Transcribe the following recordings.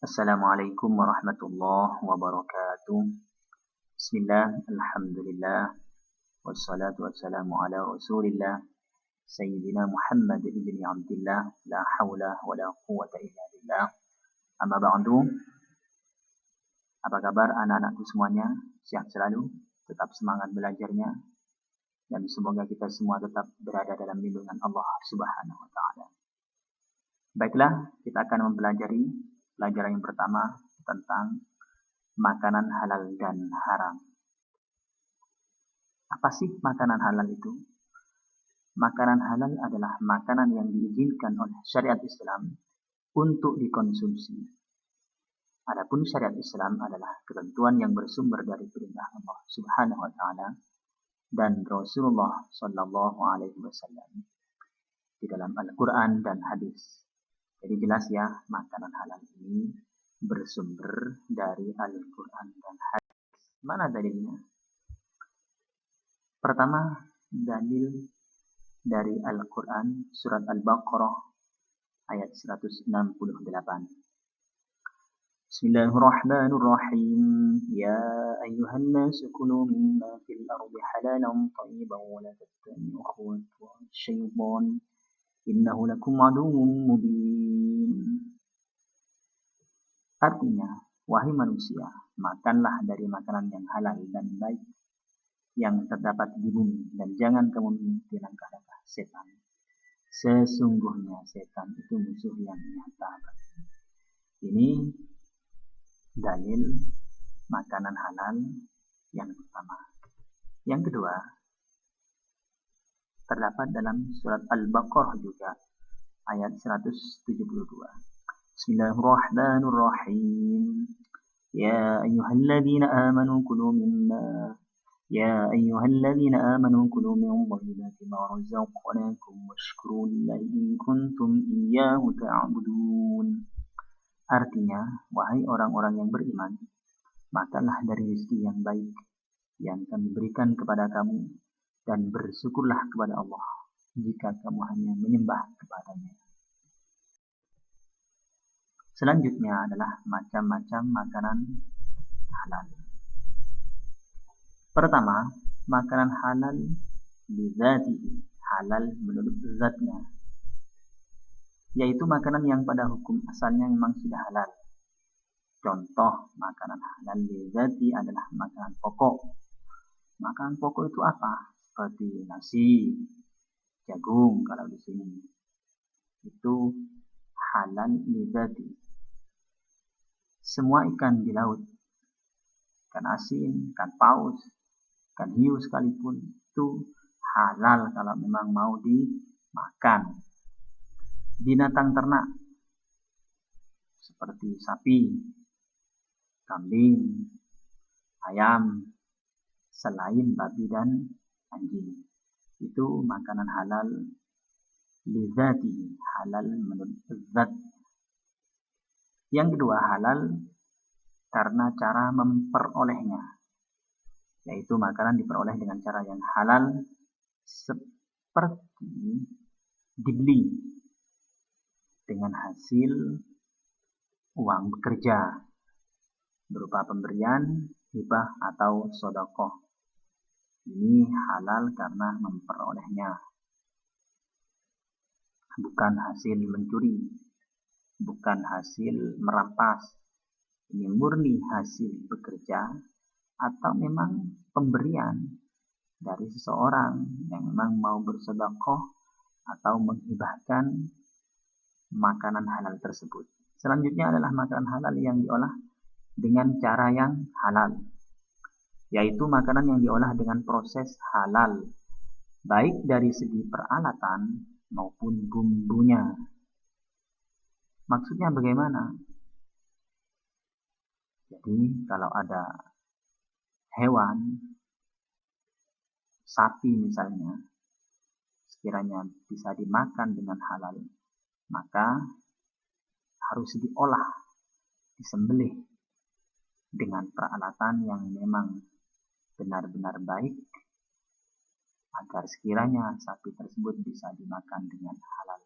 Assalamualaikum warahmatullahi wabarakatuh. Bismillah, alhamdulillah, wassalatu wassalamu ala rasulillah, Sayyidina Muhammad ibn Abdullah, la hawla wa la quwwata illa billah. Amma ba'du. Apa kabar anak-anakku semuanya? Sehat selalu, tetap semangat belajarnya, dan semoga kita semua tetap berada dalam lindungan Allah Subhanahu wa Ta'ala. Baiklah, kita akan mempelajari pelajaran yang pertama tentang makanan halal dan haram. Apa sih makanan halal itu? Makanan halal adalah makanan yang diizinkan oleh syariat Islam untuk dikonsumsi. Adapun syariat Islam adalah ketentuan yang bersumber dari perintah Allah Subhanahu wa Ta'ala dan Rasulullah Sallallahu Alaihi Wasallam di dalam Al-Quran dan hadis. Jadi jelas ya, makanan halal ini bersumber dari Al-Quran dan hadis. Mana dalilnya? Pertama, dalil dari Al-Quran surat Al-Baqarah ayat 168. Bismillahirrahmanirrahim. Ya ayyuhan nasu kulu mimma fil ardi halalan thayyiban wa la tattabi'u khutuwati syaitan innahu lakum aduwwun mubin. Artinya, wahai manusia, makanlah dari makanan yang halal dan baik yang terdapat di bumi, dan jangan kamu mengikuti langkah-langkah setan. Sesungguhnya setan itu musuh yang nyata. Ini dalil makanan halal yang pertama. Yang kedua, terdapat dalam surat Al-Baqarah juga ayat 172. Bismillahirrahmanirrahim. Ya ayyuhalladzina amanu kulu mimma يا أيها الذين آمنوا كلوا من طيبات ما رزقناكم واشكروا لله إن كنتم إياه تعبدون. Artinya, wahai orang-orang yang beriman, makanlah dari rezeki yang baik yang kami berikan kepada kamu, dan bersyukurlah kepada Allah jika kamu hanya menyembah kepadanya. Selanjutnya adalah macam-macam makanan halal. Pertama, makanan halal bizatihi, halal menurut zatnya, yaitu makanan yang pada hukum asalnya memang sudah halal. Contoh makanan halal bizati adalah makanan pokok. Makanan pokok itu apa? Seperti nasi, jagung kalau di sini. Itu halal bizati. Semua ikan di laut, ikan asin, ikan paus, ikan hiu sekalipun itu halal kalau memang mau dimakan. Binatang ternak seperti sapi, kambing, ayam, selain babi dan anjing, itu makanan halal lidzati, halal menurut zat. Yang kedua, halal karena cara memperolehnya, yaitu makanan diperoleh dengan cara yang halal, seperti dibeli dengan hasil uang bekerja berupa pemberian, hibah atau sedekah. Ini halal karena memperolehnya, bukan hasil mencuri, bukan hasil merampas. Ini murni hasil bekerja atau memang pemberian dari seseorang yang memang mau bersedekah atau menghibahkan makanan halal tersebut. Selanjutnya adalah makanan halal yang diolah dengan cara yang halal, yaitu makanan yang diolah dengan proses halal, baik dari segi peralatan maupun bumbunya. Maksudnya bagaimana? Jadi kalau ada hewan, sapi misalnya, sekiranya bisa dimakan dengan halal, maka harus diolah, disembelih dengan peralatan yang memang benar-benar baik, agar sekiranya sapi tersebut bisa dimakan dengan halal.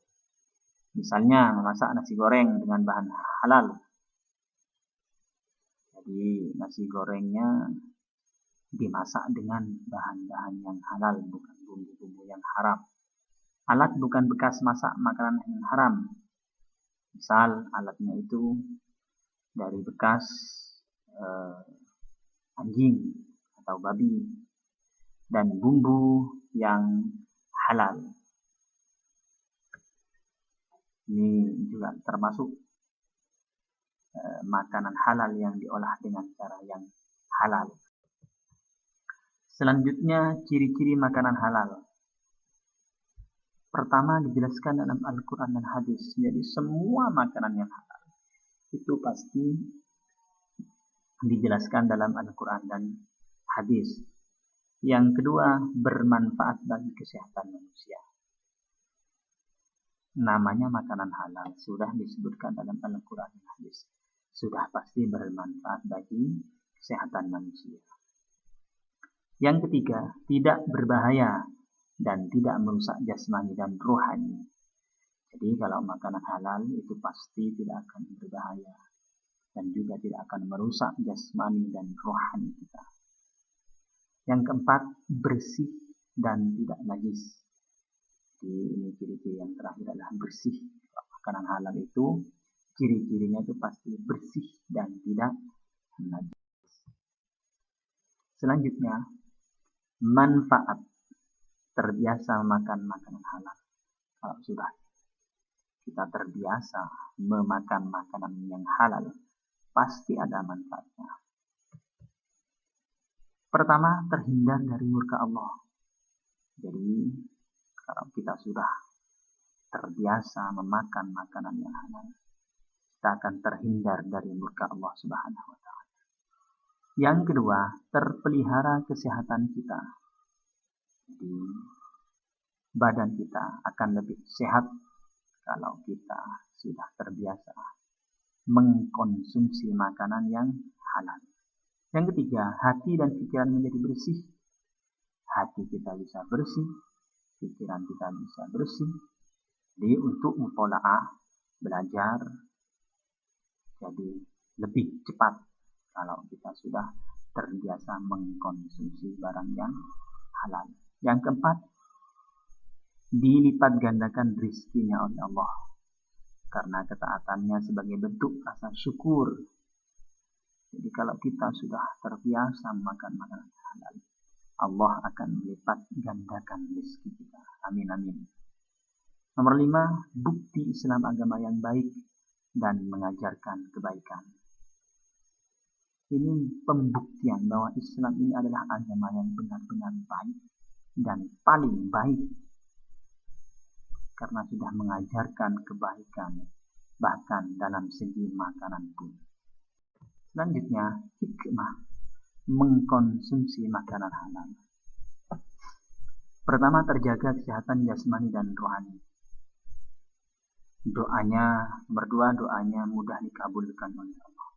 Misalnya memasak nasi goreng dengan bahan halal, Jadi nasi gorengnya dimasak dengan bahan-bahan yang halal, bukan bumbu-bumbu yang haram. Alat bukan bekas masak makanan yang haram. Misal alatnya itu dari bekas anjing atau babi, dan bumbu yang halal. Ini juga termasuk makanan halal yang diolah dengan cara yang halal. Selanjutnya, ciri-ciri makanan halal. Pertama dijelaskan dalam Al-Quran dan hadis. Jadi semua makanan yang halal itu pasti dijelaskan dalam Al-Quran dan hadis. Yang kedua, bermanfaat bagi kesehatan manusia. Namanya makanan halal, sudah disebutkan dalam Al-Quran dan hadis. Sudah pasti bermanfaat bagi kesehatan manusia. Yang ketiga, tidak berbahaya dan tidak merusak jasmani dan rohani. Jadi kalau makanan halal itu pasti tidak akan berbahaya dan juga tidak akan merusak jasmani dan rohani kita. Yang keempat, bersih dan tidak najis. Jadi ini ciri-ciri yang terakhir adalah bersih. Makanan halal itu ciri-cirinya itu pasti bersih dan tidak najis. Selanjutnya, manfaat. Terbiasa makan makanan halal. Kalau sudah kita terbiasa memakan makanan yang halal, pasti ada manfaatnya. Pertama, terhindar dari murka Allah. Jadi, kalau kita sudah terbiasa memakan makanan yang halal, kita akan terhindar dari murka Allah Subhanahu wa Ta'ala. Yang kedua, terpelihara kesehatan kita. Jadi, badan kita akan lebih sehat kalau kita sudah terbiasa mengkonsumsi makanan yang halal. Yang ketiga, hati dan pikiran menjadi bersih. Hati kita bisa bersih, pikiran kita bisa bersih. Jadi untuk mutola'ah, belajar, jadi lebih cepat kalau kita sudah terbiasa mengkonsumsi barang yang halal. Yang keempat, dilipat gandakan rizkinya oleh Allah karena ketaatannya sebagai bentuk rasa syukur. Jadi kalau kita sudah terbiasa makan makanan halal, Allah akan melipat gandakan rezeki kita. Amin amin. Nomor 5, bukti Islam agama yang baik dan mengajarkan kebaikan. Ini pembuktian bahwa Islam ini adalah agama yang benar-benar baik dan paling baik karena sudah mengajarkan kebaikan bahkan dalam segi makanan pun. Selanjutnya, hikmah mengkonsumsi makanan halal. Pertama, terjaga kesehatan jasmani dan rohani. Nomor 2, doanya mudah dikabulkan oleh Allah.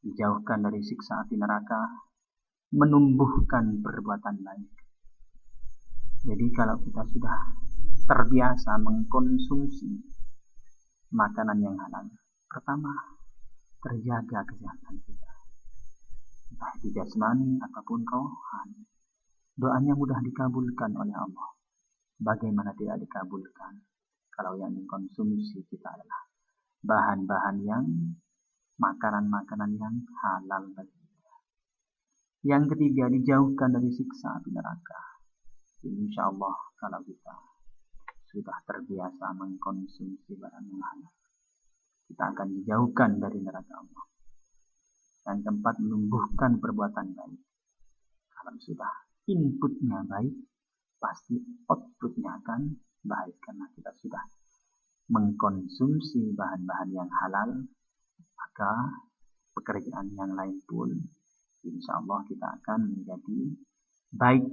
Dijauhkan dari siksa api neraka, menumbuhkan perbuatan baik. Jadi kalau kita sudah terbiasa mengkonsumsi makanan yang halal, pertama, terjaga kesehatan kita. Entah itu jasmani ataupun rohani. Doanya mudah dikabulkan oleh Allah. Bagaimana tidak dikabulkan kalau yang dikonsumsi kita adalah bahan-bahan yang makanan-makanan yang halal bagi kita. Yang ketiga, dijauhkan dari siksa api neraka. Insya Allah kalau kita sudah terbiasa mengkonsumsi barang yang halal, kita akan dijauhkan dari neraka Allah. Yang keempat, menumbuhkan perbuatan baik. Kalau sudah inputnya baik, pasti outputnya akan baik karena kita sudah mengkonsumsi bahan-bahan yang halal, maka pekerjaan yang lain pun insya Allah kita akan menjadi baik.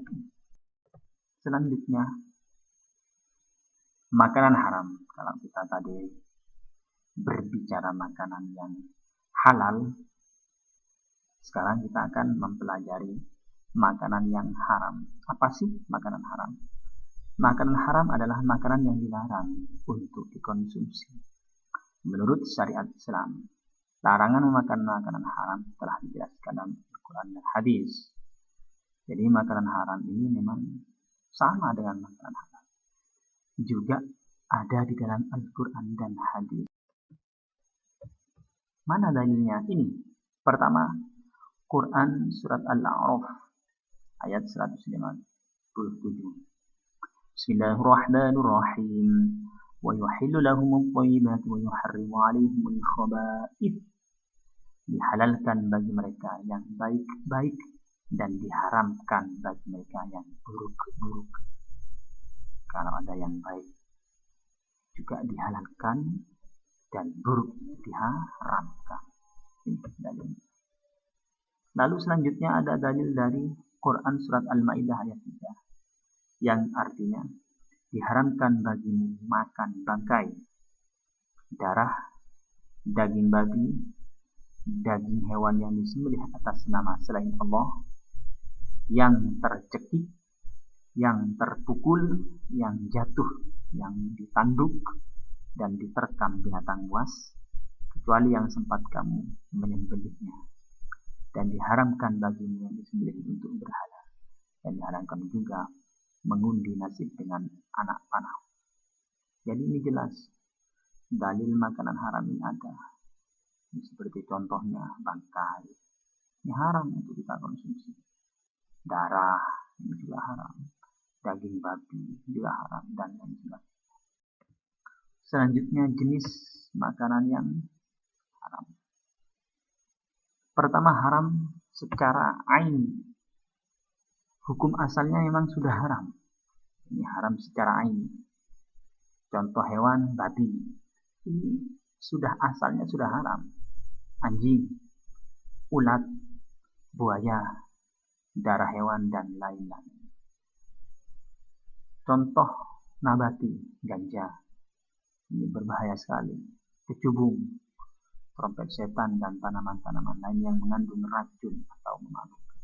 Selanjutnya, makanan haram. Kalau kita tadi berbicara makanan yang halal, sekarang kita akan mempelajari makanan yang haram. Apa sih makanan haram? Makanan haram adalah makanan yang dilarang untuk dikonsumsi menurut syariat Islam. Larangan memakan makanan haram telah dijelaskan dalam Al-Quran dan hadis. Jadi makanan haram ini memang sama dengan makanan halal. Juga ada di dalam Al-Quran dan hadis. Mana dalilnya? Ini. Pertama, Quran surat Al-A'raf ayat 157. Bismillahirrahmanirrahim. Wa yuhillu lahumut thayyibati wa yuharrimu 'alaihimul khaba'ith. Dihalalkan bagi mereka yang baik-baik dan diharamkan bagi mereka yang buruk-buruk. Kalau ada yang baik juga dihalalkan dan buruk diharamkan. Ini dalil. Lalu selanjutnya ada dalil dari Quran surat Al-Maidah ayat 3 yang artinya diharamkan bagimu makan bangkai, darah, daging babi, daging hewan yang disembelih atas nama selain Allah, yang tercekik, yang terpukul, yang jatuh, yang ditanduk dan diterkam binatang buas, kecuali yang sempat kamu menyembelihnya. Dan diharamkan bagimu yang disembelih untuk berhala, dan diharamkan juga mengundi nasib dengan anak panah. Jadi ini jelas dalil makanan haram ini ada. Seperti contohnya bangkai, ini haram untuk kita konsumsi. Darah ini juga haram, daging babi juga haram, dan lain sebagainya. Selanjutnya jenis makanan yang haram. Pertama, haram secara ain. Hukum asalnya memang sudah haram. Ini haram secara ain. Contoh hewan babi. Ini sudah asalnya sudah haram. Anjing, ulat, buaya, darah hewan, dan lain-lain. Contoh nabati, ganja. Ini berbahaya sekali. Kecubung, trompet setan, dan tanaman-tanaman lain yang mengandung racun atau memabukkan.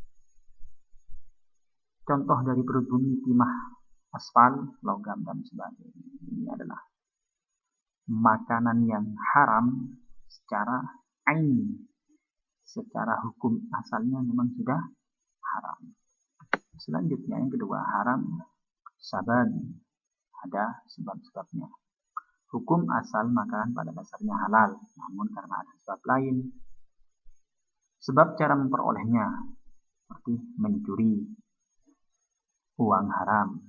Contoh dari perut bumi, timah, aspal, logam, dan sebagainya. Ini adalah makanan yang haram secara ain. Secara hukum asalnya memang sudah haram. Selanjutnya yang kedua, haram sabab. Ada sebab-sebabnya. Hukum asal makanan pada dasarnya halal, namun karena ada sebab lain. Sebab cara memperolehnya, seperti mencuri, uang haram,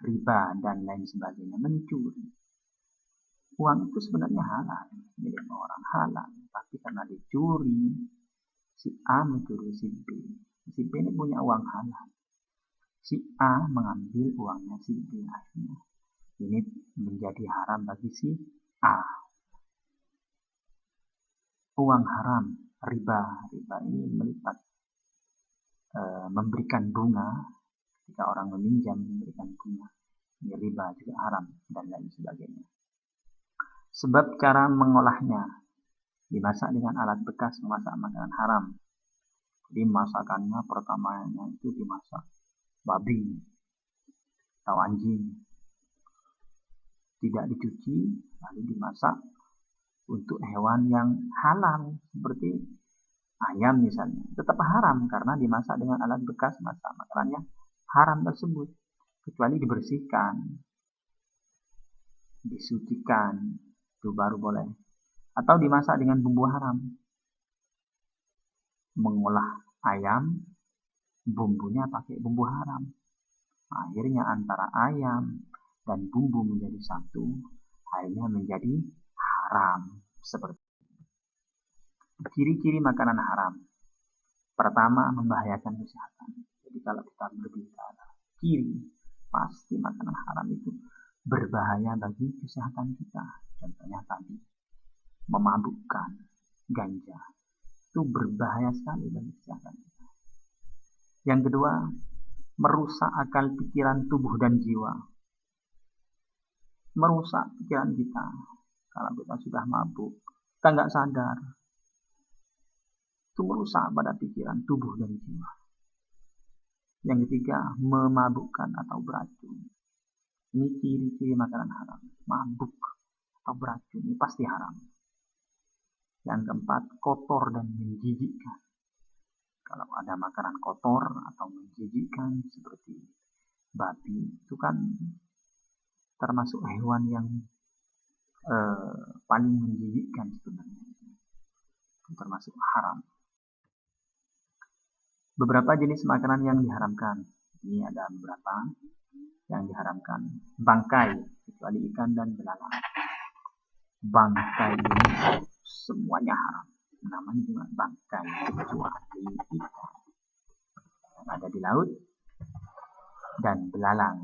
riba, dan lain sebagainya. Mencuri. Uang itu sebenarnya halal, milik orang halal. Tapi karena dicuri, si A mencuri si B. Si B ini punya uang halal. Si A mengambil uangnya si B. Akhirnya ini menjadi haram bagi si A. Uang haram, riba. Riba ini melipat, memberikan bunga. Jika orang meminjam memberikan bunga, ini riba juga haram, dan lain sebagainya. Sebab cara mengolahnya, dimasak dengan alat bekas memasak makanan haram. Jadi masakannya pertamanya itu dimasak babi atau anjing, tidak dicuci, lalu dimasak untuk hewan yang halal seperti ayam misalnya. Tetap haram karena dimasak dengan alat bekas masak makanannya haram tersebut, kecuali dibersihkan, disucikan, itu baru boleh. Atau dimasak dengan bumbu haram. Mengolah ayam, bumbunya pakai bumbu haram. Akhirnya antara ayam dan bumbu menjadi satu, akhirnya menjadi haram. Seperti ciri-ciri makanan haram. Pertama, membahayakan kesehatan. Jadi kalau kita berbicara ciri, pasti makanan haram itu berbahaya bagi kesehatan kita. Contohnya tadi, memabukkan, ganja. Itu berbahaya sekali bagi kesehatan kita. Yang kedua, merusak akal pikiran, tubuh, dan jiwa. Merusak pikiran kita. Kalau kita sudah mabuk, kita nggak sadar. Itu merusak pada pikiran, tubuh, dan jiwa. Yang ketiga, memabukkan atau beracun. Ini ciri-ciri makanan haram. Mabuk atau beracun, ini pasti haram. Yang keempat, kotor dan menjijikkan. Kalau ada makanan kotor atau menjijikkan seperti babi, itu kan termasuk hewan yang paling menjijikkan sebenarnya. Itu termasuk haram. Beberapa jenis makanan yang diharamkan. Ini ada beberapa yang diharamkan. Bangkai, kecuali ikan dan belalang. Bangkai ini semuanya haram. Namanya juga bangkai, kecuali ikan yang ada di laut dan belalang.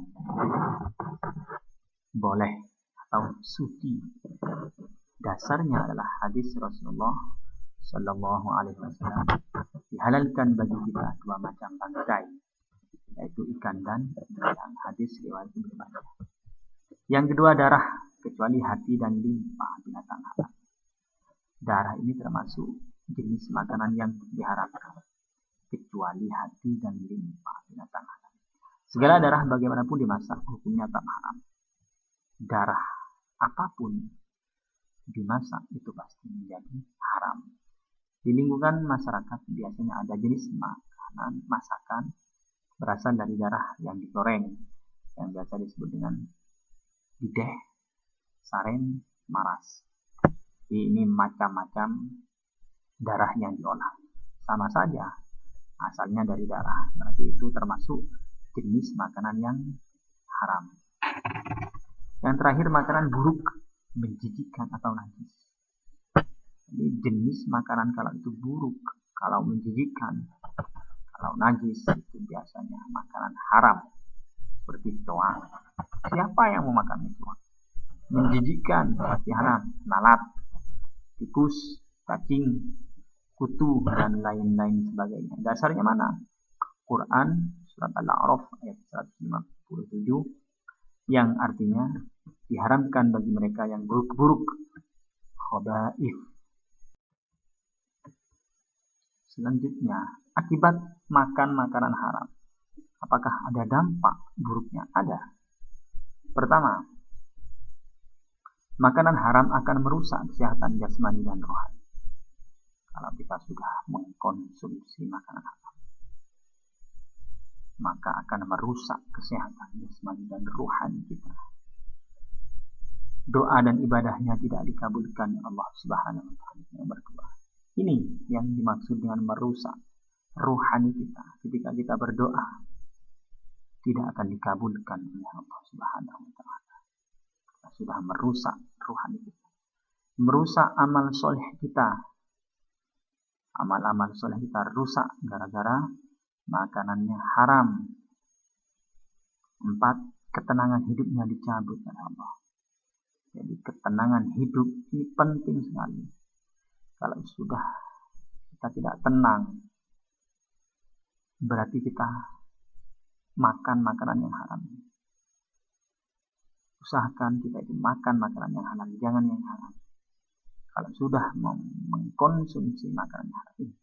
Boleh atau suci. Dasarnya adalah hadis Rasulullah Sallallahu Alaihi Wasallam. Dihalalkan bagi kita dua macam bangkai, yaitu ikan dan belalang. Hadis riwayat Ibnu Majah. Yang kedua, darah, kecuali hati dan limpa binatang halal. Darah ini termasuk jenis makanan yang diharamkan, kecuali hati dan limpa binatang halal. Segala darah bagaimanapun dimasak, hukumnya tetap haram. Darah apapun dimasak itu pasti menjadi haram. Di lingkungan masyarakat biasanya ada jenis makanan masakan berasal dari darah yang digoreng, yang biasa disebut dengan bideh, saren, maras. Ini macam-macam darah yang diolah. Sama saja, asalnya dari darah. Berarti itu termasuk jenis makanan yang haram. Yang terakhir, makanan buruk, menjijikkan atau najis. Jadi jenis makanan kalau itu buruk, kalau menjijikkan, kalau najis, itu biasanya makanan haram. Seperti kecoa. Siapa yang mau makan kecoa? Menjijikkan, pasti haram. Lalat, tikus, cacing, kutu, dan lain-lain sebagainya. Dasarnya mana? Quran, surat Al-A'raf, ayat 157, yang artinya diharamkan bagi mereka yang buruk-buruk, khaba'ith. Selanjutnya, akibat makan makanan haram, apakah ada dampak buruknya? Ada. Pertama, makanan haram akan merusak kesehatan jasmani dan rohani. Kalau kita sudah mengkonsumsi makanan haram, maka akan merusak kesehatan jasmani dan rohani kita. Doa dan ibadahnya tidak dikabulkan Allah Subhanahu wa taala. Yang kedua, ini yang dimaksud dengan merusak rohani kita. Ketika kita berdoa, tidak akan dikabulkan oleh Allah Subhanahu wa taala. Kita sudah merusak rohani kita. Merusak amal soleh kita. Amal-amal soleh kita rusak gara-gara makanannya haram. 4. Ketenangan hidupnya dicabut oleh Allah. Jadi ketenangan hidup ini penting sekali. Kalau sudah kita tidak tenang, berarti kita makan makanan yang haram. Usahakan kita itu makan makanan yang halal, jangan yang haram. Kalau sudah mengkonsumsi makanan yang haram ini,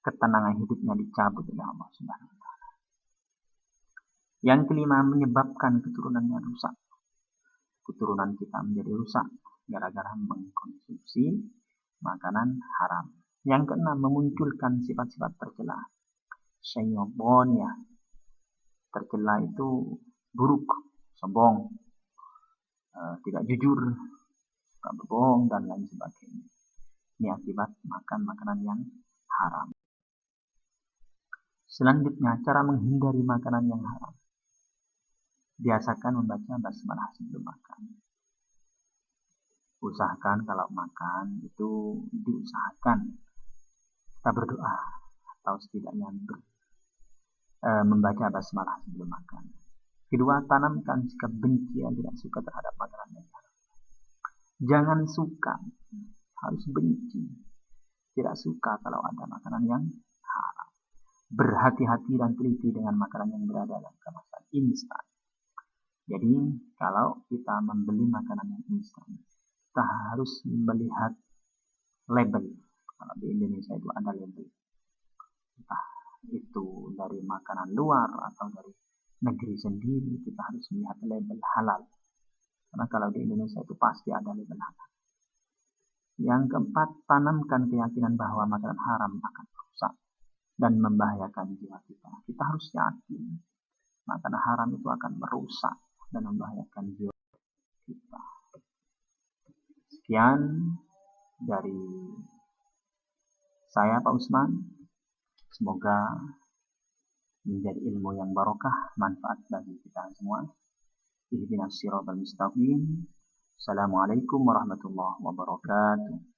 ketenangan hidupnya dicabut oleh Allah Subhanahu wa taala. Yang kelima, menyebabkan keturunannya rusak. Keturunan kita menjadi rusak gara-gara mengkonsumsi makanan haram. Yang keenam, memunculkan sifat-sifat tercela. Syaitaniyah. Tercela itu buruk, sombong, tidak jujur, suka berbohong, dan lain sebagainya. Ini akibat makan makanan yang haram. Selanjutnya, cara menghindari makanan yang haram. Biasakan membaca basmalah sebelum makan. Usahakan kalau makan itu diusahakan kita berdoa atau setidaknya membaca basmalah sebelum makan. Kedua, tanamkan sikap benci yang tidak suka terhadap makanan yang haram. Jangan suka, harus benci. Tidak suka kalau ada makanan yang haram. Berhati-hati dan teliti dengan makanan yang berada dalam kemasan instan. Jadi kalau kita membeli makanan yang instan, kita harus melihat label. Kalau di Indonesia itu ada label. Entah itu dari makanan luar atau dari negeri sendiri, kita harus melihat label halal. Karena kalau di Indonesia itu pasti ada label halal. Yang keempat, tanamkan keyakinan bahwa makanan haram akan rusak dan membahayakan jiwa kita. Kita harus yakin makanan haram itu akan merusak dan membahayakan jiwa kita. Sekian dari saya, Pak Usman. Semoga menjadi ilmu yang barokah, manfaat bagi kita semua. Ihdinas siratal mustaqim. Assalamualaikum warahmatullahi wabarakatuh.